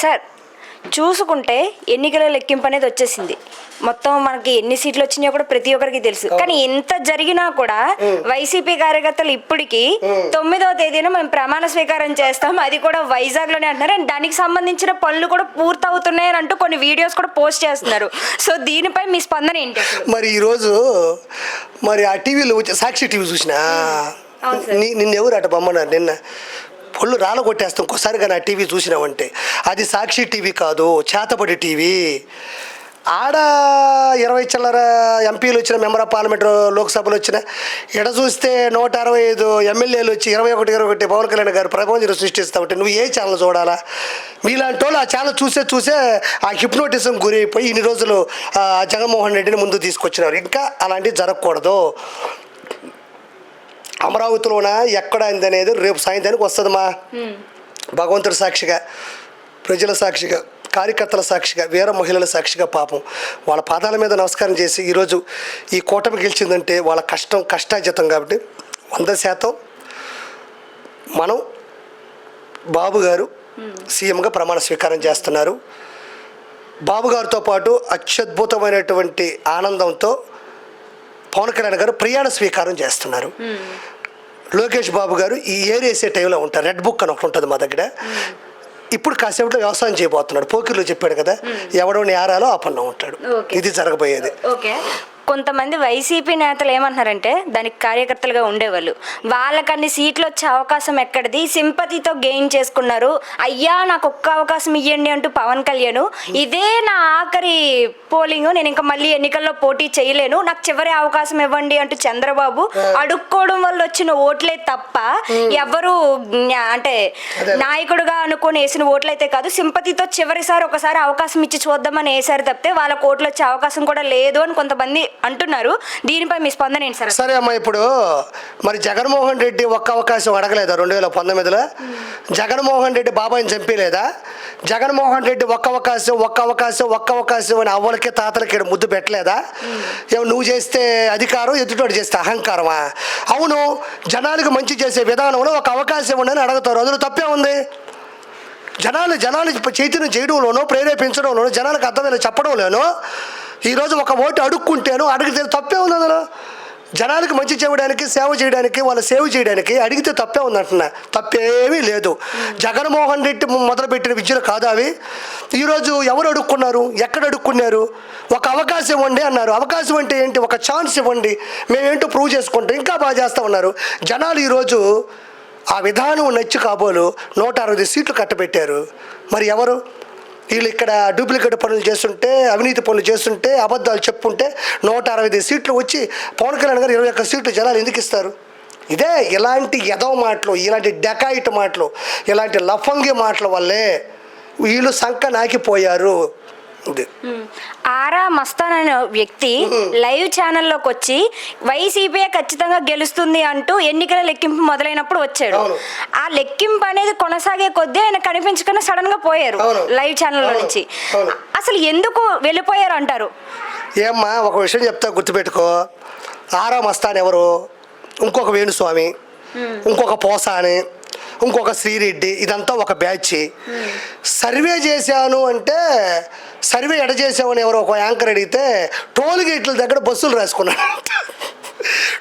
Sir చూసుకుంటే ఎన్నికల లెక్కింపు అనేది వచ్చేసింది. మొత్తం మనకి ఎన్ని సీట్లు వచ్చినాయో కూడా ప్రతి ఒక్కరికి తెలుసు. కానీ ఎంత జరిగినా కూడా వైసీపీ కార్యకర్తలు ఇప్పటికి 9వ తేదీన మనం ప్రమాణ స్వీకారం చేస్తాం, అది కూడా వైజాగ్ లోనే అంటున్నారు. అండ్ దానికి సంబంధించిన పనులు కూడా పూర్తవుతున్నాయని అంటూ కొన్ని వీడియోస్ కూడా పోస్ట్ చేస్తున్నారు. సో దీనిపై మీ స్పందన ఏంటి? మరి ఈరోజు మరి ఆ టీవీలో వచ్చే సాక్షి టీవీ చూసినా నిన్నెవరు అట బొమ్మన్నారు నిన్న పళ్ళు రాళ్ళ కొట్టేస్తాం ఇంకోసారిగా నా టీవీ చూసినామంటే. అది సాక్షి టీవీ కాదు, చేతబడి టీవీ. ఆడ 20 చిల్లర ఎంపీలు వచ్చిన, మెంబర్ ఆఫ్ పార్లమెంట్ లోక్సభలు వచ్చిన, ఎడ చూస్తే 165 ఎమ్మెల్యేలు వచ్చి 21 పవన్ కళ్యాణ్ గారు ప్రపంచం సృష్టిస్తూ ఉంటే నువ్వు ఏ ఛానల్ చూడాలా? మీలాంటి వాళ్ళు ఆ ఛానల్ చూసే ఆ హిప్నోటిజం గురి అయిపోయి ఇన్ని రోజులు జగన్మోహన్ రెడ్డిని ముందు తీసుకొచ్చినారు. ఇంకా అలాంటివి జరగకూడదు. అమరావతిలోన ఎక్కడ అనేది రేపు సాయంత్రానికి వస్తుంది. మా భగవంతుడి సాక్షిగా, ప్రజల సాక్షిగా, కార్యకర్తల సాక్షిగా, వీర మహిళల సాక్షిగా పాపం వాళ్ళ పాదాల మీద నమస్కారం చేసి ఈరోజు ఈ కూటమి గెలిచిందంటే వాళ్ళ కష్టార్జితం. కాబట్టి 100% మనం బాబు గారు సీఎంగా ప్రమాణ స్వీకారం చేస్తున్నారు. బాబు గారితో పాటు అత్యద్భుతమైనటువంటి ఆనందంతో పవన్ కళ్యాణ్ గారు ప్రయాణ స్వీకారం చేస్తున్నారు. లోకేష్ బాబు గారు ఈ ఏరియాసే టైంలో ఉంటారు. రెడ్ బుక్ అని ఒకటి ఉంటుంది మా దగ్గర. ఇప్పుడు కాసేపట్లో వ్యవసాయం చేయబోతున్నాడు. పోకిర్లో చెప్పాడు కదా, ఎవడో నేరాలో ఆ పన్ను ఉంటాడు. ఇది జరగబోయేది. ఓకే, కొంతమంది వైసీపీ నేతలు ఏమంటున్నారంటే దానికి కార్యకర్తలుగా ఉండేవాళ్ళు, వాళ్ళకన్ని సీట్లు వచ్చే అవకాశం ఎక్కడిది, సింపతితో గెయిన్ చేసుకున్నారు, అయ్యా నాకు ఒక్క అవకాశం ఇవ్వండి అంటూ పవన్ కళ్యాణ్, ఇదే నా ఆఖరి పోలింగ్, నేను ఇంకా మళ్ళీ ఎన్నికల్లో పోటీ చేయలేను, నాకు చివరి అవకాశం ఇవ్వండి అంటూ చంద్రబాబు అడుక్కోవడం వల్ల వచ్చిన ఓట్లే తప్ప ఎవరు అంటే నాయకుడుగా అనుకుని వేసిన ఓట్లయితే కాదు, సింపతితో చివరిసారి ఒకసారి అవకాశం ఇచ్చి చూద్దామని వేసారు తప్పితే వాళ్ళ ఓట్లు వచ్చే అవకాశం కూడా లేదు అని కొంతమంది అంటున్నారు. దీనిపై మీ స్పందన ఏంటి సార్? సరే అమ్మా, ఇప్పుడు మరి జగన్మోహన్ రెడ్డి ఒక్క అవకాశం అడగలేదా 2019లో? జగన్మోహన్ రెడ్డి బాబాయిని చంపేలేదా? జగన్మోహన్ రెడ్డి ఒక్క అవకాశం అని అవ్వలకి తాతలకి ముద్దు పెట్టలేదా? నువ్వు చేస్తే అధికారం, ఎదుటోడు చేస్తే అహంకారమా? అవును, జనాలకు మంచి చేసే విధానంలో ఒక అవకాశం ఉండని అడుగుతారు, అందులో తప్పే ఉంది. జనాలు చైతన్యం చేయడంలోనో, ప్రేరేపించడంలోనో, జనాలకు అర్థమైనా చెప్పడంలోనో ఈరోజు ఒక ఓటు అడుక్కుంటేనో అడిగితే తప్పే ఉంది. అందులో జనాలకు మంచి చేయడానికి, సేవ చేయడానికి, వాళ్ళ సేవ చేయడానికి అడిగితే తప్పే ఉందంటున్నా. తప్పేమీ లేదు. జగన్మోహన్ రెడ్డి మొదలుపెట్టిన విద్యలు కాదు అవి. ఈరోజు ఎవరు అడుక్కున్నారు, ఎక్కడ అడుక్కున్నారు? ఒక అవకాశం ఇవ్వండి అన్నారు. అవకాశం అంటే ఏంటి? ఒక ఛాన్స్ ఇవ్వండి, మేమేంటో ప్రూవ్ చేసుకుంటాం, ఇంకా బాగా చేస్తూ ఉన్నారు జనాలు. ఈరోజు ఆ విధానం నచ్చి కాబోలు 160 సీట్లు కట్టబెట్టారు. మరి ఎవరు వీళ్ళు ఇక్కడ డూప్లికేట్ పనులు చేస్తుంటే, అవినీతి పనులు చేస్తుంటే, అబద్ధాలు చెప్పుంటే 160 సీట్లు వచ్చి పవన్ కళ్యాణ్ గారు 21 సీట్లు జనాలు ఎందుకు ఇస్తారు? ఇదే ఇలాంటి ఎదవ మాటలు, ఇలాంటి డెకాయిట్ మాటలు, ఇలాంటి లఫంగి మాటల వల్లే వీళ్ళు సంక నాకిపోయారు. ఆరా మస్తాన్ అనే వ్యక్తి లైవ్ ఛానల్లోకి వచ్చి వైసీపీ ఖచ్చితంగా గెలుస్తుంది అంటూ ఎన్నికల లెక్కింపు మొదలైనప్పుడు వచ్చాడు. ఆ లెక్కింపు అనేది కొనసాగే కొద్దీ ఆయన కనిపించకుండా సడన్ గా పోయారు లైవ్ ఛానల్లో నుంచి. అసలు ఎందుకు వెళ్ళిపోయారు అంటారు? ఏమ్మా, ఒక విషయం చెప్తా, గుర్తుపెట్టుకో. ఆరా మస్తాన్ ఎవరు? ఇంకొక వేణుస్వామి, ఇంకొక పోసాని, ఇంకొక శ్రీరెడ్డి, ఇదంతా ఒక బ్యాచ్. సర్వే చేశాను అంటే సర్వే ఎడ చేసామని ఎవరో ఒక యాంకర్ అడిగితే టోల్ గేట్ల దగ్గర బస్సులు రాసుకున్నాడు.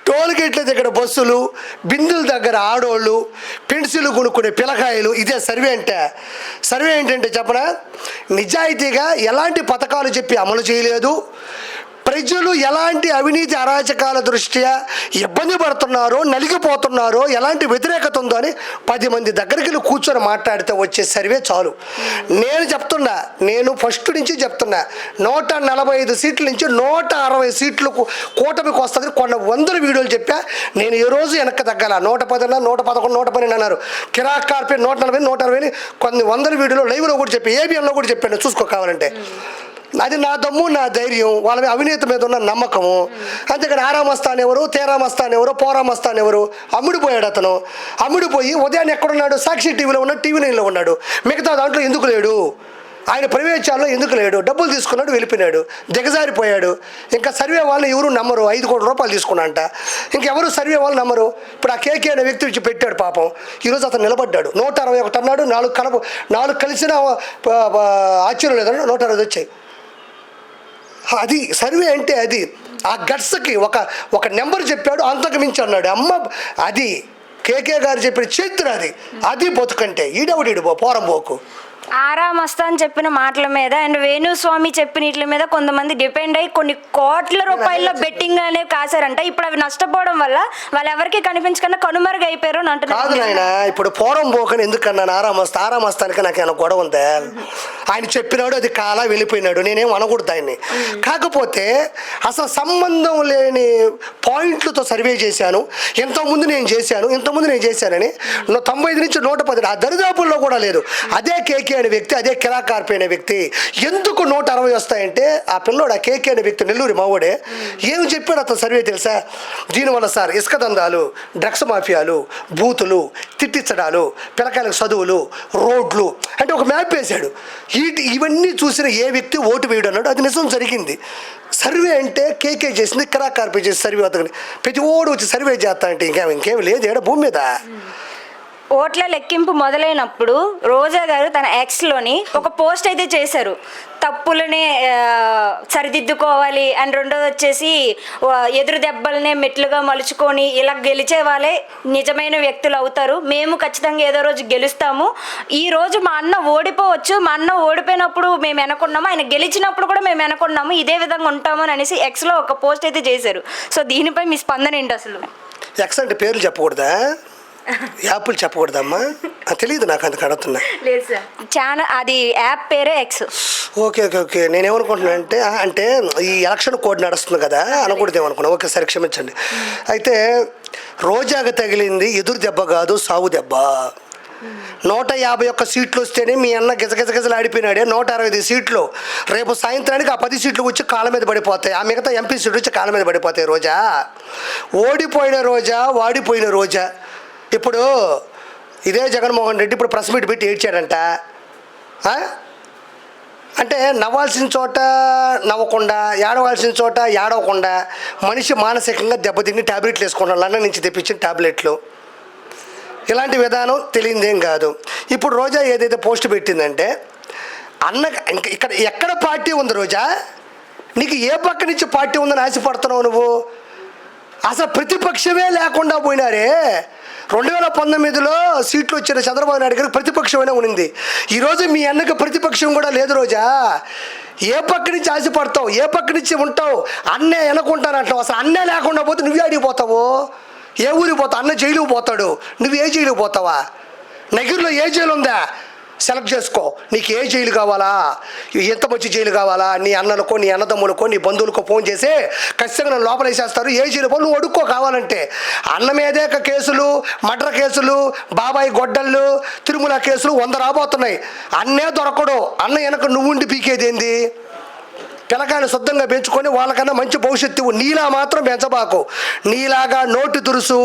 టోల్ గేట్ల దగ్గర బస్సులు, బిందుల దగ్గర ఆడోళ్ళు, పెన్సిల్ కొనుక్కునే పిల్లకాయలు, ఇదే సర్వే అంటే. సర్వే ఏంటంటే చెప్పనా, నిజాయితీగా ఎలాంటి పథకాలు చెప్పి అమలు చేయలేదు, ప్రజలు ఎలాంటి అవినీతి అరాచకాల దృష్ట్యా ఇబ్బంది పడుతున్నారో, నలిగిపోతున్నారో, ఎలాంటి వ్యతిరేకత ఉందో అని 10 మంది దగ్గరికి వెళ్ళి కూర్చొని మాట్లాడితే వచ్చే సర్వే చాలు. నేను ఫస్ట్ నుంచి చెప్తున్నా, 145 సీట్ల నుంచి 160 సీట్లకు కూటమికి వస్తుంది. కొన్ని వందల వీడియోలు చెప్పా. నేను ఈ రోజు వెనక్కి తగ్గాల. 110, 111, 112 అన్నారు. కిరాక్ కార్పొరేట్ 140, 160 కొన్ని వందల వీడియోలు లైవ్లో కూడా చెప్పి, ఏబిఎన్లో కూడా చెప్పాను, చూసుకో కావాలంటే. అది నా దమ్ము, నా ధైర్యం, వాళ్ళ అవినీతి మీద ఉన్న నమ్మకము. అంతేకాని ఆరామస్తాన్ ఎవరు, తేరామస్తాన్ ఎవరు, పోరామస్తాన్ ఎవరు? అమ్ముడిపోయాడు అతను. అమ్ముడిపోయి ఉదయాన్నే ఎక్కడున్నాడు? సాక్షి టీవీలో ఉన్నాడు, TV9లో ఉన్నాడు. మిగతా దాంట్లో ఎందుకు లేడు? ఆయన ప్రవేశాల్లో ఎందుకు లేడు? డబ్బులు తీసుకున్నాడు, వెళ్ళిపోయినాడు, దిగజారిపోయాడు. ఇంకా సర్వే వాళ్ళని ఎవరు నమ్మరు. 5 కోట్ల రూపాయలు తీసుకున్నాంట, ఇంకెవరు సర్వే వాళ్ళు నమ్మరు. ఇప్పుడు ఆ కేకే అనే వ్యక్తి వచ్చి పెట్టాడు పాపం. ఈరోజు అతను నిలబడ్డాడు. 161 అన్నాడు. 4 కలిసిన ఆశ్చర్యం లేదన్నాడు. 160 వచ్చాయి. అది సర్వే అంటే. అది ఆ గట్స్కి ఒక నెంబర్ చెప్పాడు, అంతకు మించి అన్నాడు. అమ్మ, అది కేకే గారు చెప్పిన చరిత్ర. అది బతుకంటే. ఈడవుడు పోరం పోకు. ఆరా మస్తాన్ చెప్పిన మాటల మీద అండ్ వేణుస్వామి చెప్పిన వీటి మీద కొంతమంది డిపెండ్ అయ్యి కొన్ని కోట్ల రూపాయల బెట్టింగ్ అనేవి కాశారంట. ఇప్పుడు అవి నష్టపోవడం వల్ల వాళ్ళు ఎవరికి కనిపించకుండా కనుమరుగైపోయారు అని అంటున్నారు. కాదు నాయన, ఇప్పుడు పోరం పోకని ఎందుకన్నాను? ఆరామస్తానికి నాకు ఏమైనా గొడవ ఉందా? ఆయన చెప్పినాడు, అది కాలా వెళ్ళిపోయినాడు, నేనేం అనకూడదు ఆయన్ని. కాకపోతే అసలు సంబంధం లేని పాయింట్లతో సర్వే చేశాను. ఇంతకుముందు నేను చేశానని 95 నుంచి 110 ఆ దరిదాపుల్లో కూడా లేదు. అదే కేకే అనే వ్యక్తి, అదే కిరాకార్పి అనే వ్యక్తి ఎందుకు 160 వస్తాయంటే, ఆ పిల్లోడు, ఆ కేకే అనే వ్యక్తి నెల్లూరు మావోడే, ఏమి చెప్పాడు అతను సర్వే తెలుసా? దీనివల్ల సార్ ఇసుక దందాలు, డ్రగ్స్ మాఫియాలు, బూతులు, తిట్టించడాలు, పిల్లకాయలకు చదువులు, రోడ్లు అంటే ఒక మ్యాప్ వేశాడు. ఇవన్నీ చూసిన ఏ వ్యక్తి ఓటు వేయడు అన్నాడు. అది నిజం జరిగింది. సర్వే అంటే కేకే చేసింది, కిరాకార్పి చేసి సర్వే అతని ప్రతి ఓడు వచ్చి సర్వే చేస్తా అంటే ఇంకేం లేదు ఏడ భూమి మీద. ఓట్ల లెక్కింపు మొదలైనప్పుడు రోజా గారు తన ఎక్స్లోని ఒక పోస్ట్ అయితే చేశారు. తప్పులనే సరిదిద్దుకోవాలి అండ్ రెండోది వచ్చేసి ఎదురు దెబ్బలనే మెట్లుగా మలుచుకొని ఇలా గెలిచే వాళ్ళే నిజమైన వ్యక్తులు అవుతారు. మేము ఖచ్చితంగా ఏదో రోజు గెలుస్తాము. ఈ రోజు మా అన్న ఓడిపోవచ్చు, మా అన్న ఓడిపోయినప్పుడు మేము వెనకున్నాము, ఆయన గెలిచినప్పుడు కూడా మేము వెనకున్నాము, ఇదే విధంగా ఉంటాము అని అనేసి ఎక్స్లో ఒక పోస్ట్ అయితే చేశారు. సో దీనిపై మీ స్పందన ఏంటి అసలు? ఎక్స్ అంటే పేర్లు చెప్పకూడదా? యాప్లు చెప్పకూడదమ్మా? తెలియదు నాకు, అందుకు అడుగుతున్నా. లేదు సార్, ఛానల్ అది యాప్ పేరే ఎక్స్. ఓకే నేనేమనుకుంటున్నా అంటే ఈ ఎలక్షన్ కోడ్ నడుస్తుంది కదా, అనకూడదు ఏమనుకున్నా. ఓకే సరే, క్షమించండి. అయితే రోజాగా తగిలింది ఎదురు దెబ్బ కాదు, సాగు దెబ్బ. 151 సీట్లు వస్తేనే మీ అన్న గిజగిజలాడిపోయినాడే. 160 సీట్లు. రేపు సాయంత్రానికి ఆ 10 సీట్లు వచ్చి కాళ్ళ మీద పడిపోతాయి. ఆ మిగతా ఎంపీ సీట్లు వచ్చి కాళ్ళ మీద పడిపోతాయి. రోజా ఓడిపోయిన రోజా, వాడిపోయిన రోజా. ఇప్పుడు ఇదే జగన్మోహన్ రెడ్డి ఇప్పుడు ప్రెస్ మీట్ పెట్టి ఏడ్చాడంట. అంటే నవ్వాల్సిన చోట నవ్వకుండా, ఏడవలసిన చోట ఏడవకుండా మనిషి మానసికంగా దెబ్బతిని ట్యాబ్లెట్లు వేసుకుంటాడు. లండన్ నుంచి తెప్పించిన ట్యాబ్లెట్లు. ఇలాంటి విధానం తెలియదేం కాదు. ఇప్పుడు రోజా ఏదైతే పోస్ట్ పెట్టిందంటే, అన్న ఇక్కడ ఎక్కడ పార్టీ ఉంది రోజా? నీకు ఏ పక్క నుంచి పార్టీ ఉందని ఆశపడుతున్నావు నువ్వు? అసలు ప్రతిపక్షమే లేకుండా పోయినారే. 2019లో సీట్లు వచ్చిన చంద్రబాబు నాయుడు గారికి ప్రతిపక్షమైనా ఉన్నింది. ఈరోజు మీ అన్నకు ప్రతిపక్షం కూడా లేదు రోజా. ఏ పక్క నుంచి ఆశపడతావు? ఏ పక్క నుంచి ఉంటావు? అన్నే అనుకుంటానంటావు. అసలు అన్నే లేకుండా పోతే నువ్వే అడిగిపోతావు. ఏ ఊరికి పోతావు? అన్న జైలుకి పోతాడు, నువ్వు ఏ జైలుకి పోతావా? నగిరిలో ఏ జైలు ఉందా? సెలెక్ట్ చేసుకో. నీకు ఏ జైలు కావాలా, ఎంత మంచి జైలు కావాలా? నీ అన్నలకో, నీ అన్నదమ్ములకో, నీ బంధువులకో ఫోన్ చేసి ఖచ్చితంగా నన్ను లోపల వేసేస్తారు. ఏ జైలు పో, నువ్వు అడుక్కో కావాలంటే. అన్న మీదే కేసులు, మర్డర్ కేసులు, బాబాయి గొడ్డళ్ళు, తిరుమల కేసులు 100 రాబోతున్నాయి. అన్నే దొరకడు. అన్న వెనక నువ్వుండి పీకేదేంది? పిల్లకాయలు శుద్ధంగా పెంచుకొని వాళ్ళకన్నా మంచి భవిష్యత్తు. నీలా మాత్రం పెంచబాకు. నీలాగా నోటి దురుసు,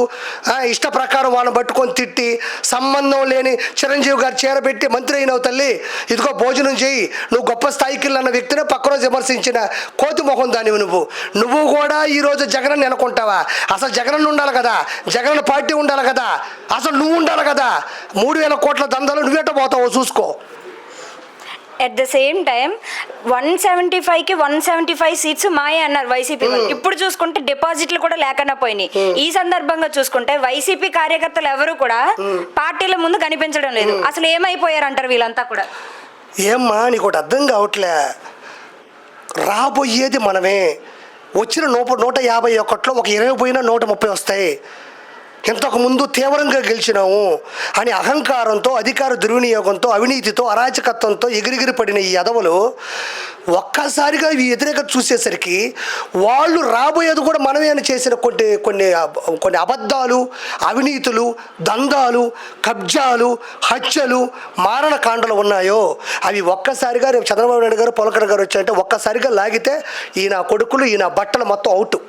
ఇష్ట ప్రకారం వాళ్ళని పట్టుకొని తిట్టి, సంబంధం లేని చిరంజీవి గారు చేరబెట్టి మంత్రి అయినావు తల్లి, ఇదిగో భోజనం చేయి, నువ్వు గొప్ప స్థాయికి వెళ్ళన్న వ్యక్తినే పక్కరోజు విమర్శించిన కోతి మొహం దానివి నువ్వు కూడా ఈరోజు జగన్ నెలకొంటావా? అసలు జగన్ ఉండాలి కదా, జగన్ పార్టీ ఉండాలి కదా, అసలు నువ్వు ఉండాలి కదా. 3000 కోట్ల దందాలు నువ్వేట పోతావో చూసుకో. ఎట్ ద సేమ్ టైం 175కి 175 సీట్స్ మాయే అన్నారు వైసీపీ. ఇప్పుడు చూసుకుంటే డిపాజిట్లు కూడా లేకుండా పోయినాయి. ఈ సందర్భంగా చూసుకుంటే వైసీపీ కార్యకర్తలు ఎవరు కూడా పార్టీల ముందు కనిపించడం లేదు. అసలు ఏమైపోయారంటారు వీళ్ళంతా కూడా? ఏమ్మా నీకు ఒకటి అర్థం కావట్లే. రాబోయేది మనమే. వచ్చిన 151లో ఒక 20 పోయినా 130 వస్తాయి. ఇంతకుముందు తీవ్రంగా గెలిచినాము అని అహంకారంతో, అధికార దుర్వినియోగంతో, అవినీతితో, అరాచకత్వంతో ఎగిరిగిరి పడిన ఈ యదవులు ఒక్కసారిగా ఈ వ్యతిరేకత చూసేసరికి వాళ్ళు రాబోయేది కూడా మనమే అని చేసిన కొన్ని అబద్ధాలు, అవినీతులు, దందాలు, కబ్జాలు, హత్యలు, మారణకాండలు ఉన్నాయో అవి ఒక్కసారిగా రేపు చంద్రబాబు నాయుడు గారు, పొలకర్ గారు వచ్చాయంటే ఒక్కసారిగా లాగితే ఈయన కొడుకులు, ఈయన బట్టలు మొత్తం అవుట్.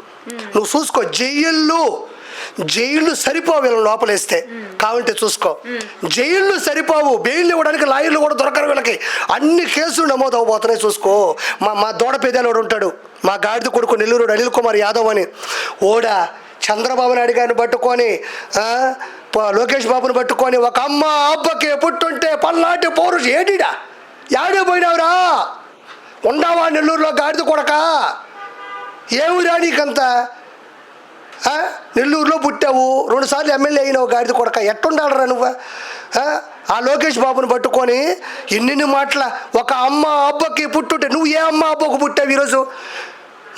నువ్వు చూసుకో. జైళ్ళు జైళ్ళు సరిపోవు వీళ్ళని లోపలేస్తే, కావాలంటే చూసుకో. జైళ్ళు సరిపోవు, బెయిల్ ఇవ్వడానికి లాయర్లు కూడా దొరకరు వీళ్ళకి. అన్ని కేసులు నమోదు అవబోతున్నాయి చూసుకో. మా దూడ పేదలోడు ఉంటాడు, మా గాడిద కొడుకు నెల్లూరు అనిల్ కుమార్ యాదవ్ అని. ఓడా చంద్రబాబు నాయుడు గారిని పట్టుకొని, లోకేష్ బాబుని పట్టుకొని, ఒక అమ్మ అబ్బకి పుట్టుంటే పల్నాటి పౌరుషు ఏడిడా యాడే పోయినావురా, ఉండవా నెల్లూరులో గాడిద కొడక, ఏమిరా నీకంతా? నెల్లూరులో పుట్టావు, 2 సార్లు ఎమ్మెల్యే అయినావు, గాడిద కొడక ఎట్టుండాలరా నువ్వు? ఆ లోకేష్ బాబుని పట్టుకొని ఇన్ని మాటల, ఒక అమ్మ అబ్బకి పుట్టుంటే, నువ్వు ఏ అమ్మ అబ్బకు పుట్టావు ఈరోజు?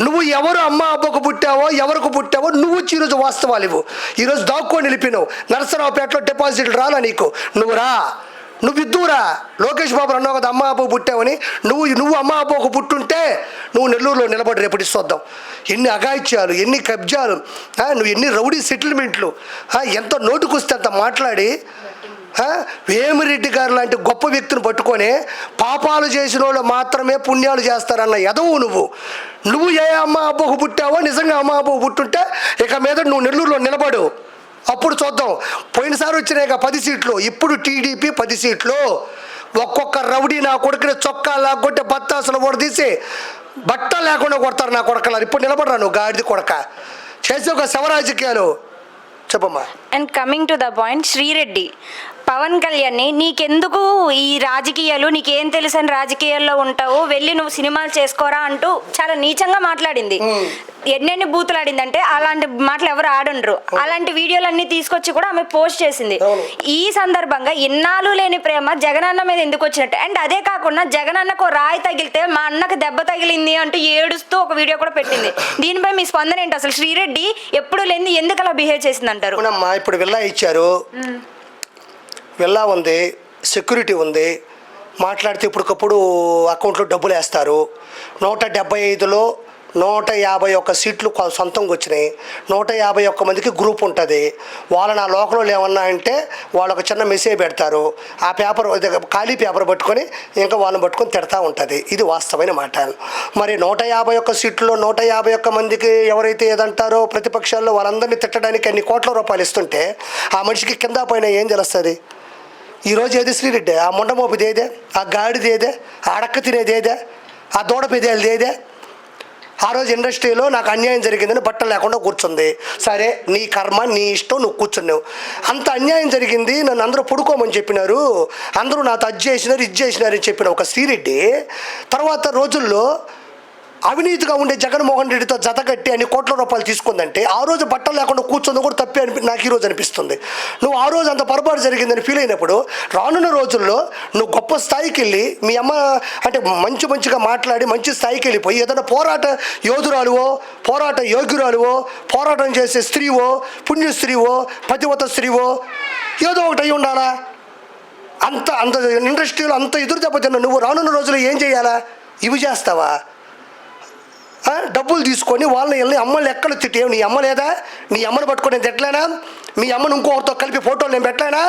నువ్వు ఎవరు అమ్మ అబ్బకు పుట్టావో, ఎవరికి పుట్టావో నువ్వు వచ్చి ఈరోజు వాస్తవాలు ఇవ్వు. ఈరోజు దాక్కొని నిలిపినావు. నరసరావుపేటలో డిపాజిట్లు రాలా నీకు? నువ్వు రా, నువ్వు ఇద్దురా. లోకేష్ బాబు అన్నావు కదా అమ్మ అబ్బకు పుట్టావని. నువ్వు అమ్మ అబ్బకు పుట్టుంటే నువ్వు నెల్లూరులో నిలబడి రేపటి ఇస్తొద్దాం. ఎన్ని అఘాయిత్యాలు, ఎన్ని కబ్జాలు, నువ్వు ఎన్ని రౌడీ సెటిల్మెంట్లు, ఎంత నోటుకొస్తే అంత మాట్లాడి వేమిరెడ్డి గారు లాంటి గొప్ప వ్యక్తిని పట్టుకొని పాపాలు చేసిన వాళ్ళు మాత్రమే పుణ్యాలు చేస్తారన్న ఎదవు నువ్వు ఏ అమ్మ అబ్బకు పుట్టావో, నిజంగా అమ్మ అబ్బకు పుట్టుంటే ఇక మీద నువ్వు నెల్లూరులో నిలబడు, అప్పుడు చూద్దాం. పోయినసారి వచ్చినాయి 10 సీట్లు, ఇప్పుడు టీడీపీ 10 సీట్లు. ఒక్కొక్క రౌడీ నా కొడుకుని చొక్కా లాక్కొట్టి బత్తాసులు కూడా తీసి బట్ట లేకుండా కొడతారు నా కొడకలారు. ఇప్పుడు నిలబడరా నువ్వు గాడిది కొడక, చేసే ఒక శవరాజకీయాలు చెప్పమ్మా. And coming to the point, Sri Reddy Pawan కళ్యాణ్ని నీకెందుకు ఈ రాజకీయాలు, నీకేం తెలుసు అని రాజకీయాల్లో ఉంటావు, వెళ్ళి నువ్వు సినిమాలు చేసుకోరా అంటూ చాలా నీచంగా మాట్లాడింది. ఎన్నెన్ని బూతులు ఆడిందంటే అలాంటి మాటలు ఎవరు ఆడుండ్రు. అలాంటి వీడియోలన్నీ తీసుకొచ్చి కూడా ఆమె పోస్ట్ చేసింది. ఈ సందర్భంగా ఇన్నాళ్ళు లేని ప్రేమ జగనన్న మీద ఎందుకు వచ్చినట్టు. అండ్ అదే కాకుండా జగనన్నకు రాయి తగిలితే మా అన్నకు దెబ్బ తగిలింది అంటూ ఏడుస్తూ ఒక వీడియో కూడా పెట్టింది. దీనిపై మీ స్పందన ఏంటి? అసలు శ్రీరెడ్డి ఎప్పుడు లేని ఎందుకు అలా బిహేవ్ చేసింది అంటారు? ఇప్పుడు విల్లా ఇచ్చారు, విల్లా ఉంది, సెక్యూరిటీ ఉంది, మాట్లాడితే ఇప్పటికప్పుడు అకౌంట్లో డబ్బులు వేస్తారు. 175లో 151 సీట్లు సొంతంగా వచ్చినాయి. 151 మందికి గ్రూప్ ఉంటుంది. వాళ్ళని ఆ లోకల్లో ఏమన్నా అంటే వాళ్ళు ఒక చిన్న మెసేజ్ పెడతారు. ఆ పేపర్ ఖాళీ పేపర్ పట్టుకొని ఇంకా వాళ్ళని పట్టుకొని తిడతా ఉంటుంది. ఇది వాస్తవమైన మాట. మరి 151 సీట్లలో 151 మందికి ఎవరైతే ఏదంటారో ప్రతిపక్షాల్లో వాళ్ళందరినీ తిట్టడానికి అన్ని కోట్ల రూపాయలు ఇస్తుంటే ఆ మనిషికి కింద పైన ఏం తెలుస్తుంది? ఈరోజు ఏది శ్రీరెడ్డి? ఆ ముండమోపిది ఏదే? ఆ గాడిది ఏదే? ఆ అడక్క తినేది ఏదే? ఆ దూడ పెదేది ఏదే? ఆ రోజు ఇండస్ట్రీలో నాకు అన్యాయం జరిగిందని బట్టలు లేకుండా కూర్చుంది. సరే, నీ కర్మ, నీ ఇష్టం, నువ్వు కూర్చున్నావు. అంత అన్యాయం జరిగింది, నన్ను అందరూ పడుకోమని చెప్పినారు, అందరూ నాతో అది చేసినారు, ఇది చేసినారు అని చెప్పిన ఒక శ్రీరెడ్డి తర్వాత రోజుల్లో అవినీతిగా ఉండే జగన్మోహన్ రెడ్డితో జతగట్టి అన్ని కోట్ల రూపాయలు తీసుకుందంటే ఆ రోజు బట్టలు లేకుండా కూర్చుంది కూడా తప్పే నాకు ఈరోజు అనిపిస్తుంది. నువ్వు ఆ రోజు అంత పొరపాటు జరిగిందని ఫీల్ అయినప్పుడు రానున్న రోజుల్లో నువ్వు గొప్ప స్థాయికి వెళ్ళి మీ అమ్మ అంటే మంచిగా మాట్లాడి మంచి స్థాయికి వెళ్ళిపోయి ఏదైనా పోరాట యోధురాలువో, పోరాట యోగ్యురాలువో, పోరాటం చేసే స్త్రీవో, పుణ్య స్త్రీవో, పతివత స్త్రీవో ఏదో ఒకటి అయి ఉండాలా. అంత ఇండస్ట్రీలో అంత ఎదురు దెబ్బతిన్నా నువ్వు రానున్న రోజుల్లో ఏం చేయాలా? ఇవి చేస్తావా? డబ్బులు తీసుకొని వాళ్ళని వెళ్ళి అమ్మని ఎక్కలు తిట్టి, నీ అమ్మ లేదా? నీ అమ్మని పట్టుకొని నేను తిట్టలేనా? మీ అమ్మని ఇంకొకరితో కలిపి ఫోటోలు నేను పెట్టలేనా?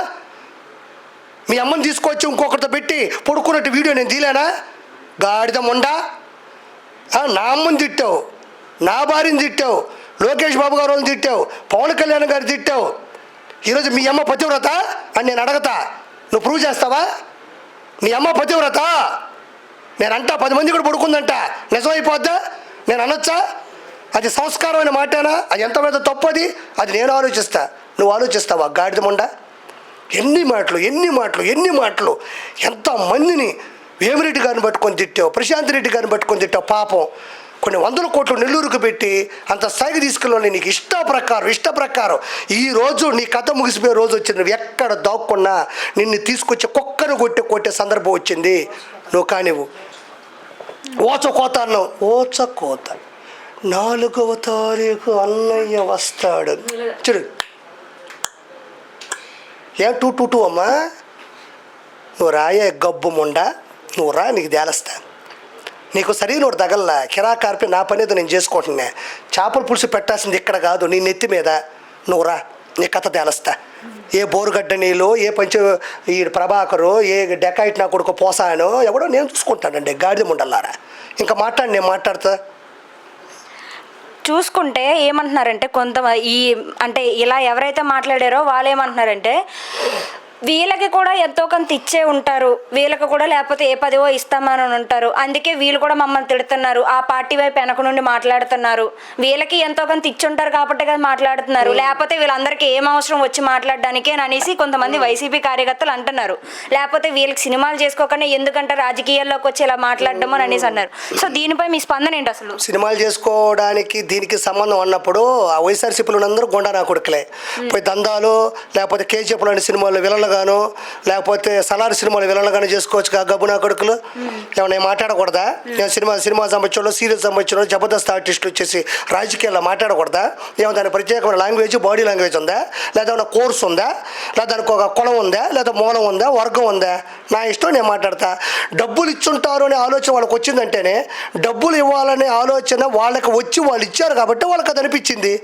మీ అమ్మని తీసుకొచ్చి ఇంకొకరితో పెట్టి పడుకున్నట్టు వీడియో నేను తీలేనా? గాడిద మొండా, నా అమ్మని తిట్టావు, నా భార్యని తిట్టావు, లోకేష్ బాబు గారు వాళ్ళని తిట్టావు, పవన్ కళ్యాణ్ గారు తిట్టావు. ఈరోజు మీ అమ్మ పతివ్రత అని నేను అడగతా, నువ్వు ప్రూవ్ చేస్తావా? మీ అమ్మ పతివ్రత నేను అంటా, 10 మంది కూడా పడుకుందంట, నిజమైపోద్దా? నేను అనొచ్చా? అది సంస్కారమైన మాటేనా? అది ఎంత మీద తప్పది? అది నేను ఆలోచిస్తా, నువ్వు ఆలోచిస్తావా? గాడిద మొండ, ఎన్ని మాటలు ఎంతమందిని వేమిరెడ్డి గారిని పట్టుకొని తిట్టావు, ప్రశాంత్ రెడ్డి గారిని పట్టుకొని తిట్టావు. పాపం కొన్ని 100 కోట్లు నెల్లూరుకు పెట్టి అంత స్థాయికి తీసుకెళ్ళి నీకు ఇష్ట ప్రకారం ఈరోజు నీ కథ ముగిసిపోయే రోజు వచ్చింది. నువ్వు ఎక్కడ దాక్కున్నా నిన్ను తీసుకొచ్చి కుక్కను కొట్టే సందర్భం వచ్చింది. నువ్వు కానివ్వు. ఓచకోత అన్నావు, ఓచకోత 4వ తారీఖు అన్నయ్య వస్తాడు చూడు. ఏ 222 అమ్మా, నువ్వు రాయే గబ్బు మొండ, నువ్వు రా, నీకు తేలస్తా. నీకు సరైన తగల్లా కిరాకార్పి నా పని ఏదో నేను చేసుకుంటున్నా. చేపల పులుసు పెట్టాల్సింది ఇక్కడ కాదు, నీ నెత్తి మీద. నువ్వు రా, నీ కథ తేలస్తా. ఏ బోరుగడ్డ నీళ్ళు, ఏ ఈ ప్రభాకరు, ఏ డెకాయిట్ నా కొడుకు పోసానో ఎవడో నేను చూసుకుంటానండి. గాడిద ముండల్లారా, ఇంకా నేను మాట్లాడతా. చూసుకుంటే ఏమంటున్నారంటే ఈ అంటే ఇలా ఎవరైతే మాట్లాడారో వాళ్ళు ఏమంటున్నారంటే వీళ్ళకి కూడా ఎంతో కొంత ఇచ్చే ఉంటారు, వీళ్ళకి కూడా లేకపోతే ఏ పదవో ఇస్తామని ఉంటారు, అందుకే వీళ్ళు కూడా మమ్మల్ని తిడుతున్నారు, ఆ పార్టీ వైపు వెనక నుండి మాట్లాడుతున్నారు, వీళ్ళకి ఎంతో కొంత ఇచ్చుంటారు కాబట్టి కదా మాట్లాడుతున్నారు, లేకపోతే వీళ్ళందరికీ ఏం అవసరం వచ్చి మాట్లాడడానికి అని అనేసి కొంతమంది వైసీపీ కార్యకర్తలు అంటున్నారు. లేకపోతే వీళ్ళకి సినిమాలు చేసుకోకుండా ఎందుకంటే రాజకీయాల్లోకి వచ్చి ఇలా మాట్లాడడం అని అనేసి అన్నారు. సో దీనిపై మీ స్పందన ఏంటి? అసలు సినిమాలు చేసుకోవడానికి దీనికి సంబంధం అన్నప్పుడు ఆ వైఎస్ఆర్సీపీలో అందరూ గుండా నా కొడుకులే పోయి దందాలు లేకపోతే కేజీఎఫ్ లాంటి సినిమాల్లో విలన్లుగాను లేకపోతే సలార్ సినిమాలు విలన్లుగాను చేసుకోవచ్చు గబ్బు నా కొడుకులు. ఏమన్నా మాట్లాడకూడదా? నేను సినిమా సంబంధించిన సీరియల్ సంబంధించిన జబర్దస్త్ ఆర్టిస్టులు వచ్చేసి రాజకీయాల్లో మాట్లాడకూడదా? ఏమో దాని ప్రత్యేకమైన లాంగ్వేజ్ బాడీ లాంగ్వేజ్ ఉందా, లేదా ఏమన్నా కోర్స్ ఉందా, లేదా దానికి ఒక కులం ఉందా, లేదా మూలం ఉందా, వర్గం ఉందా? నా ఇష్టం, నేను మాట్లాడతా. డబ్బులు ఇచ్చుంటారు అనే ఆలోచన వాళ్ళకి వచ్చిందంటేనే డబ్బులు ఇవ్వాలనే ఆలోచన వాళ్ళకి వచ్చి వాళ్ళు ఇచ్చారు కాబట్టి వాళ్ళకి అది అనిపించింది.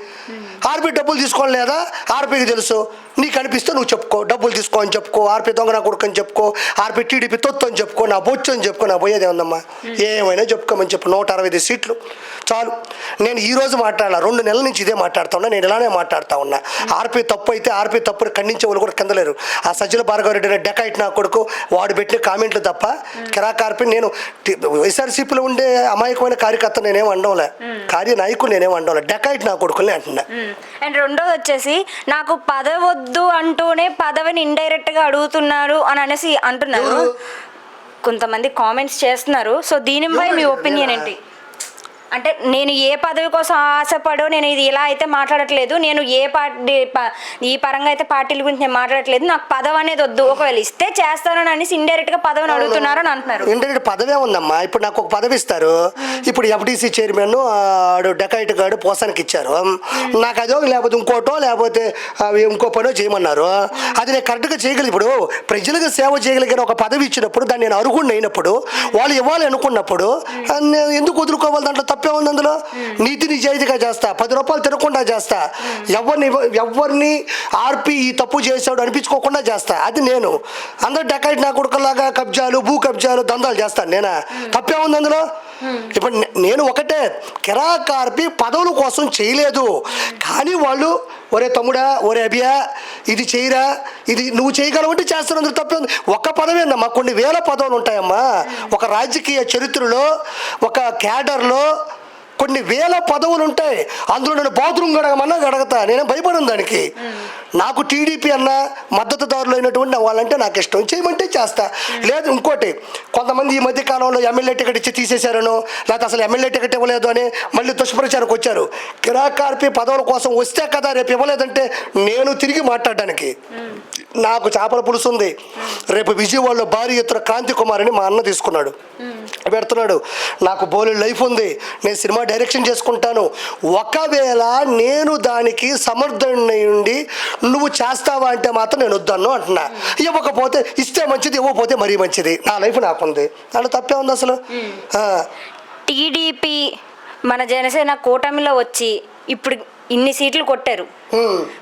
ఆర్పీ డబ్బులు తీసుకోవాలి లేదా ఆర్పీకి తెలుసు, నీకు అనిపిస్తే నువ్వు చెప్పుకో, డబ్బులు తీసుకో అని చెప్పుకో, ఆర్పీ దొంగ నా కొడుకు అని చెప్పుకో, ఆర్పీ టీడీపీ తొత్తు అని చెప్పుకో, నా బొచ్చు అని చెప్పుకో, నా పోయేదే ఉందమ్మా, ఏమైనా చెప్పుకోమని చెప్పు. 165 సీట్లు చాలు. నేను ఈరోజు మాట్లాడాల, 2 నెలల నుంచి ఇదే మాట్లాడుతూ ఉన్నా, నేను ఇలానే మాట్లాడుతూ ఉన్నా. ఆర్పీ తప్పు అయితే ఆర్పీ తప్పుని ఖండించే వాళ్ళు కూడా కిందలేరు. ఆ సజ్జల భార్గవరెడ్డి అనే డెకాయిట్ నా కొడుకు వాడు పెట్టిన కామెంట్లు తప్ప కిరాక్ ఆర్పీ నేను వైఎస్ఆర్సీపీలో ఉండే అమాయకమైన కార్యకర్త నేనేం అండంలే, కార్యనాయకులు నేనేం అండంలే, డెకాయిట్ నా కొడుకుని అంటున్నా. అండ్ రెండోది వచ్చేసి నాకు పదవి వద్దు అంటూనే పదవిని ఇండైరెక్ట్ గా అడుగుతున్నారు అని అనేసి అంటున్నారు, కొంతమంది కామెంట్స్ చేస్తున్నారు. సో దీనిపై మీ ఒపీనియన్ ఏంటి? అంటే నేను ఏ పదవి కోసం ఆశపడో నేను ఇది ఇలా అయితే మాట్లాడట్లేదు, నేను ఏ పార్టీ ఈ పరంగా అయితే పార్టీల గురించి నేను మాట్లాడట్లేదు, నాకు పదవి అనేది వద్దు, ఒకవేళ ఇస్తే చేస్తానని అనేసి ఇండైరెక్ట్ గా పదవిని అడుగుతున్నారు అని అంటున్నారు. ఇండైరెక్ట్ పదవే ఉందమ్మా. ఇప్పుడు నాకు ఒక పదవి ఇస్తారు, ఇప్పుడు ఎఫ్డీసీ చైర్మన్ డెకాయిట్ గాడు పోసానికి ఇచ్చారు, నాకు అదో లేకపోతే ఇంకోటో లేకపోతే ఇంకో పనో చేయమన్నారు, అది నేను కరెక్ట్గా చేయగలిగి. ఇప్పుడు ప్రజలకు సేవ చేయగలిగిన ఒక పదవి ఇచ్చినప్పుడు దాన్ని నేను అర్హుడిని అయినప్పుడు వాళ్ళు ఇవ్వాలి అనుకున్నప్పుడు ఎందుకు వదులుకోవాలి? దాంట్లో తప్పే ఉంది. అందులో నీతి నిజాయితీగా చేస్తా, 10 రూపాయలు తినకుండా చేస్తా, ఎవరిని ఆర్పి ఈ తప్పు చేశాడు అనిపించుకోకుండా చేస్తా. అది నేను. అందరూ డెకాయిట్ నా కొడుకులాగా కబ్జాలు భూ కబ్జాలు దందాలు చేస్తాను. నేనా? తప్పే ఉంది అందులో? ఇప్పుడు నేను ఒకటే, కిరాక్ ఆర్పి పదవుల కోసం చేయలేదు, కానీ వాళ్ళు ఒరే తమ్ముడా, ఒరే అభియా, ఇది చేయరా, ఇది నువ్వు చేయగలవంటే చేస్తాను, అందులో తప్పే ఉంది. ఒక్క పదవి అమ్మా, కొన్ని వేల పదవులు ఉంటాయమ్మా. ఒక రాజకీయ చరిత్రలో ఒక క్యాడర్లో కొన్ని వేల పదవులు ఉంటాయి. అందులో నేను బాత్రూమ్ గడగమన్నా గడగతా, నేనే భయపడను దానికి. నాకు టీడీపీ అన్న మద్దతుదారులు అయినటువంటి వాళ్ళంటే నాకు ఇష్టం, చేయమంటే చేస్తా. లేదు ఇంకోటి, కొంతమంది ఈ మధ్య కాలంలో ఎమ్మెల్యే టికెట్ ఇచ్చి తీసేశారనో లేకపోతే అసలు ఎమ్మెల్యే టికెట్ ఇవ్వలేదు అని మళ్ళీ దుష్ప్రచారకు వచ్చారు. కిరాక్ ఆర్పి పదవుల కోసం వస్తే కదా రేపు ఇవ్వలేదంటే నేను తిరిగి మాట్లాడడానికి నాకు చేపల పులుసు ఉంది. రేపు విజయవాడలో భారీ ఎత్తున క్రాంతి కుమార్ అని మా అన్న తీసుకున్నాడు, పెడుతున్నాడు. నాకు బోలెడు లైఫ్ ఉంది, నేను సినిమా డైరెక్షన్ చేసుకుంటాను. ఒకవేళ నేను దానికి సమర్థుడిని ఉండి నువ్వు చేస్తావా అంటే మాత్రం నేను వద్దన్ను అంటున్నా. ఇవ్వకపోతే ఇస్తే మంచిది, ఇవ్వకపోతే మరీ మంచిది. నా లైఫ్ నాకుంది, దాంట్లో తప్పే ఉంది అసలు. టీడీపీ మన జనసేన కూటమిలో వచ్చి ఇప్పుడు ఇన్ని సీట్లు కొట్టారు,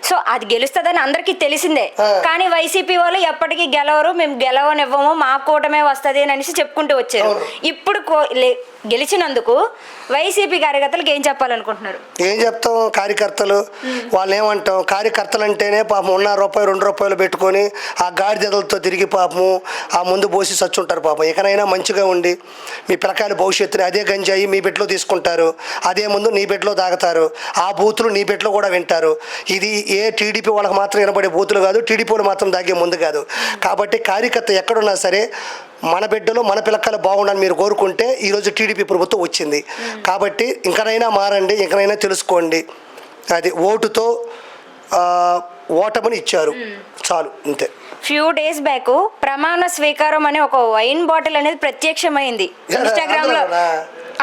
సో అది గెలుస్తుందని అందరికీ తెలిసిందే. కానీ వైసీపీ వాళ్ళు ఎప్పటికీ గెలవరు, మేము గెలవనివ్వము, మా కూటమే వస్తుంది అని అనేసి చెప్పుకుంటూ వచ్చారు. ఇప్పుడు గెలిచినందుకు వైసీపీ కార్యకర్తలకు ఏం చెప్పాలనుకుంటున్నారు? ఏం చెప్తాం? కార్యకర్తలు వాళ్ళు ఏమంటాం? కార్యకర్తలు అంటేనే పాపం ఉన్న రూపాయి 2 రూపాయలు పెట్టుకొని ఆ గాడిదలతో తిరిగి పాపము ఆ ముందు పోసి చచ్చుంటారు. పాపం ఎక్కడైనా మంచిగా ఉండి మీ పిల్లకాయల భవిష్యత్తుని అదే గంజాయి మీ బిడ్డలో తీసుకుంటారు, అదే ముందు నీ బిడ్డలో తాగుతారు, ఆ బూతులు నీ బిడ్డలో కూడా వింటారు. ఇది ఏ టీడీపీ వాళ్ళకి మాత్రం వినబడే బూతులు కాదు, టీడీపీ వాళ్ళు మాత్రం దాగే ముందు కాదు. కాబట్టి కార్యకర్త ఎక్కడున్నా సరే మన బిడ్డలు మన పిల్లకాయలు బాగుండాలని మీరు కోరుకుంటే ఈరోజు టీడీపీ ప్రభుత్వం వచ్చింది. కాబట్టి ఇంకనైనా మారండి, ఇంకనైనా తెలుసుకోండి. అది ఓటుతో ఓటమని ఇచ్చారు, చాలు, అంతే. ఫ్యూ డేస్ బ్యాక్ ప్రమాణ స్వీకారం అనే ఒక వైన్ బాటిల్ అనేది ప్రత్యక్షమైంది ఇన్స్టాగ్రామ్లో,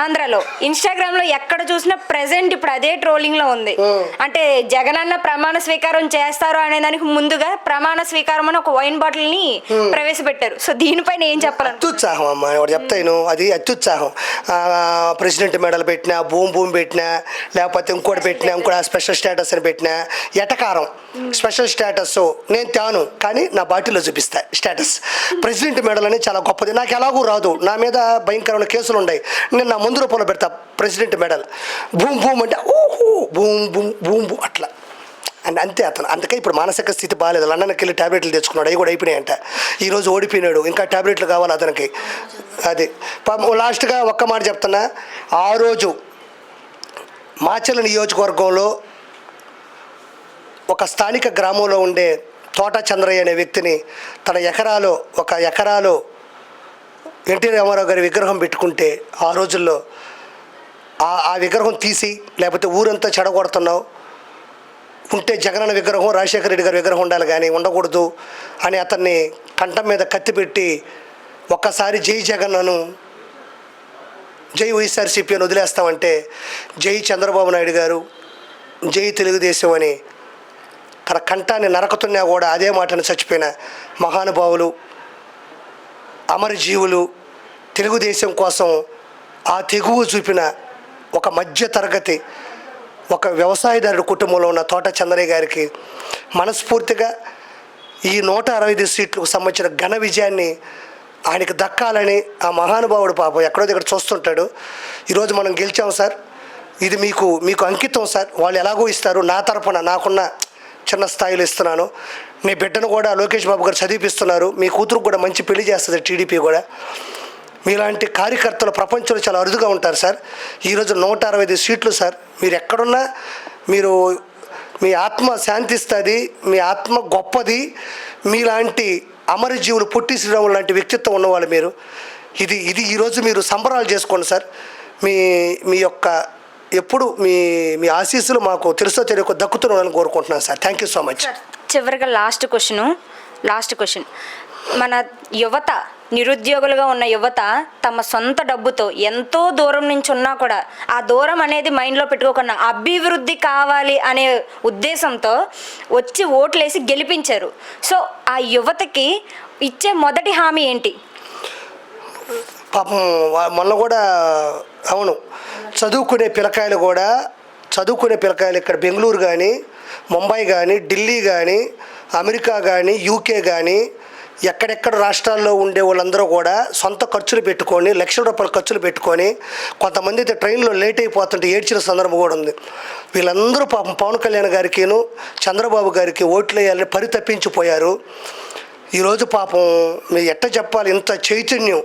ఆంధ్రాలో. ఇన్స్టాగ్రామ్లో ఎక్కడ చూసినా ప్రెసెంట్ ఇప్పుడు అదే ట్రోలింగ్లో ఉంది. అంటే జగనన్న ప్రమాణ స్వీకారం చేస్తారు అనే దానికి ముందుగా ప్రమాణ స్వీకారం అని ఒక వైన్ బాటిల్ని ప్రవేశపెట్టారు. సో దీనిపైన ఏం చెప్పాలి? అత్యుత్సాహం అమ్మా, ఎవరు చెప్తాను, అది అత్యుత్సాహం. ప్రెసిడెంట్ మెడల్ పెట్టినా, భూమి పెట్టినా, లేకపోతే ఇంకోటి పెట్టినా, ఇంకోటి స్పెషల్ స్టేటస్ అని పెట్టినా, ఎటకారం. స్పెషల్ స్టేటస్ నేను తాను, కానీ నా బాటిల్లో చూపిస్తా స్టేటస్. ప్రెసిడెంట్ మెడల్ అనేది చాలా గొప్పది, నాకు ఎలాగూ రాదు, నా మీద భయంకరమైన కేసులు ఉన్నాయి. నేను నా మందు రూపంలో పెడతా ప్రెసిడెంట్ మెడల్. భూమ్ భూమ్ అంటే ఓహో భూమ్ భూమ్ భూమ్ భూమ్ అట్లా అండ్ అంతే అతను. అందుకే ఇప్పుడు మానసిక స్థితి బాగాలేదు. లండన్కి వెళ్ళి ట్యాబ్లెట్లు తెచ్చుకున్నాడు, అవి కూడా అయిపోయినాయంట. ఈరోజు ఓడిపోయినాడు, ఇంకా ట్యాబ్లెట్లు కావాలి అతనికి. అది లాస్ట్గా ఒక్క మాట చెప్తున్నా. ఆ రోజు మాచర్ల నియోజకవర్గంలో ఒక స్థానిక గ్రామంలో ఉండే తోట చంద్రయ్య అనే వ్యక్తిని తన ఎకరాలో ఎన్టీ రామారావు గారి విగ్రహం పెట్టుకుంటే ఆ రోజుల్లో ఆ విగ్రహం తీసి, లేకపోతే ఊరంతా చెడగొడుతున్నావు, ఉంటే జగనన్న విగ్రహం రాజశేఖర రెడ్డి గారి విగ్రహం ఉండాలి కానీ ఉండకూడదు అని అతన్ని కంఠం మీద కత్తి పెట్టి ఒక్కసారి జై జగన్నను జై వైఎస్ఆర్సీపీ అని వదిలేస్తామంటే జై చంద్రబాబు నాయుడు గారు జై తెలుగుదేశం అని తన కంఠాన్ని నరకుతున్నా కూడా అదే మాటను చచ్చిపోయిన మహానుభావులు, అమరజీవులు, తెలుగుదేశం కోసం ఆ తెగువ చూపిన ఒక మధ్య తరగతి ఒక వ్యవసాయదారుడి కుటుంబంలో ఉన్న తోట చంద్రయ్య గారికి మనస్ఫూర్తిగా ఈ 165 సీట్లకు సంబంధించిన ఘన విజయాన్ని ఆయనకి దక్కాలని ఆ మహానుభావుడు పాపం ఎక్కడో దగ్గర చూస్తుంటాడు. ఈరోజు మనం గెలిచాం సార్, ఇది మీకు అంకితం సార్. వాళ్ళు ఎలాగో ఇస్తారు, నా తరపున నాకున్న చిన్న స్థాయిలో ఇస్తున్నాను. మీ బిడ్డను కూడా లోకేష్ బాబు గారు చదివిపిస్తున్నారు, మీ కూతురుకు కూడా మంచి పెళ్లి చేస్తుంది టీడీపీ కూడా. మీలాంటి కార్యకర్తలు ప్రపంచంలో చాలా అరుదుగా ఉంటారు సార్. ఈరోజు 165 సీట్లు సార్. మీరు ఎక్కడున్నా మీ ఆత్మ శాంతిస్తుంది, మీ ఆత్మ గొప్పది. మీలాంటి అమరజీవులు పొట్టి శ్రీరాములు లాంటి వ్యక్తిత్వం ఉన్నవాళ్ళు మీరు. ఇది ఈరోజు మీరు సంబరాలు చేసుకోండి సార్. మీ యొక్క ఎప్పుడు మీ ఆశీస్సులు మాకు తెలుసో తెలియక దక్కుతున్నారని కోరుకుంటున్నాను sir. Thank you so much. చివరిగా లాస్ట్ క్వశ్చన్, మన యువత, నిరుద్యోగులుగా ఉన్న యువత తమ సొంత డబ్బుతో ఎంతో దూరం నుంచి ఉన్నా కూడా ఆ దూరం అనేది మైండ్లో పెట్టుకోకుండా అభివృద్ధి కావాలి అనే ఉద్దేశంతో వచ్చి ఓట్లేసి గెలిపించారు. సో ఆ యువతకి ఇచ్చే మొదటి హామీ ఏంటి? పాపం మొన్న కూడా అవును, చదువుకునే పిల్లకాయలు ఇక్కడ బెంగళూరు కానీ, ముంబై కానీ, ఢిల్లీ కానీ, అమెరికా కానీ, యూకే కానీ, ఎక్కడెక్కడ రాష్ట్రాల్లో ఉండే వాళ్ళందరూ కూడా సొంత ఖర్చులు పెట్టుకొని, లక్షల రూపాయల ఖర్చులు పెట్టుకొని, కొంతమంది అయితే ట్రైన్లో లేట్ అయిపోతుంటే ఏడ్చిన సందర్భం కూడా ఉంది. వీళ్ళందరూ పాపం పవన్ కళ్యాణ్ గారికిను చంద్రబాబు గారికి ఓట్లు వేయాలని పరితపించిపోయారు. ఈరోజు పాపం మీ ఎట్ట చెప్పాలి, ఇంత చైతన్యం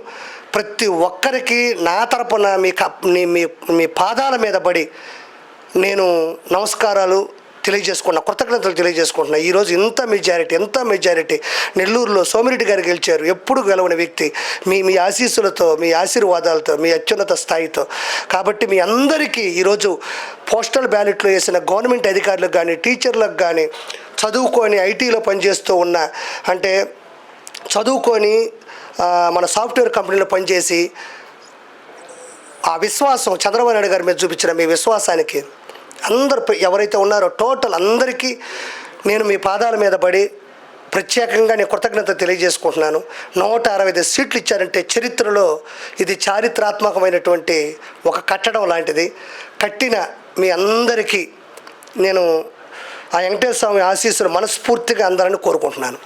ప్రతి ఒక్కరికి నా తరపున మీ పాదాల మీద పడి నేను నమస్కారాలు కృతజ్ఞతలు తెలియజేసుకుంటున్నా. ఈరోజు ఎంత మెజారిటీ నెల్లూరులో సోమిరెడ్డి గారు గెలిచారు. ఎప్పుడు గెలవని వ్యక్తి. మీ ఆశీస్సులతో, మీ ఆశీర్వాదాలతో, మీ అత్యున్నత స్థాయితో. కాబట్టి మీ అందరికీ ఈరోజు పోస్టల్ బ్యాలెట్లో వేసిన గవర్నమెంట్ అధికారులకు కానీ, టీచర్లకు కానీ, చదువుకొని ఐటీలో పనిచేస్తూ ఉన్న, అంటే చదువుకొని మన సాఫ్ట్వేర్ కంపెనీలో పనిచేసి ఆ విశ్వాసం చంద్రబాబు నాయుడు గారి మీద చూపించిన మీ విశ్వాసానికి అందరు ఎవరైతే ఉన్నారో టోటల్ అందరికీ నేను మీ పాదాల మీద పడి ప్రత్యేకంగా నేను కృతజ్ఞత తెలియజేసుకుంటున్నాను. 165 సీట్లు ఇచ్చారంటే చరిత్రలో ఇది చారిత్రాత్మకమైనటువంటి ఒక కట్టడం లాంటిది. కట్టిన మీ అందరికీ నేను ఆ వెంకటేశ్వర స్వామి ఆశీస్సులు మనస్ఫూర్తిగా అందాలని కోరుకుంటున్నాను.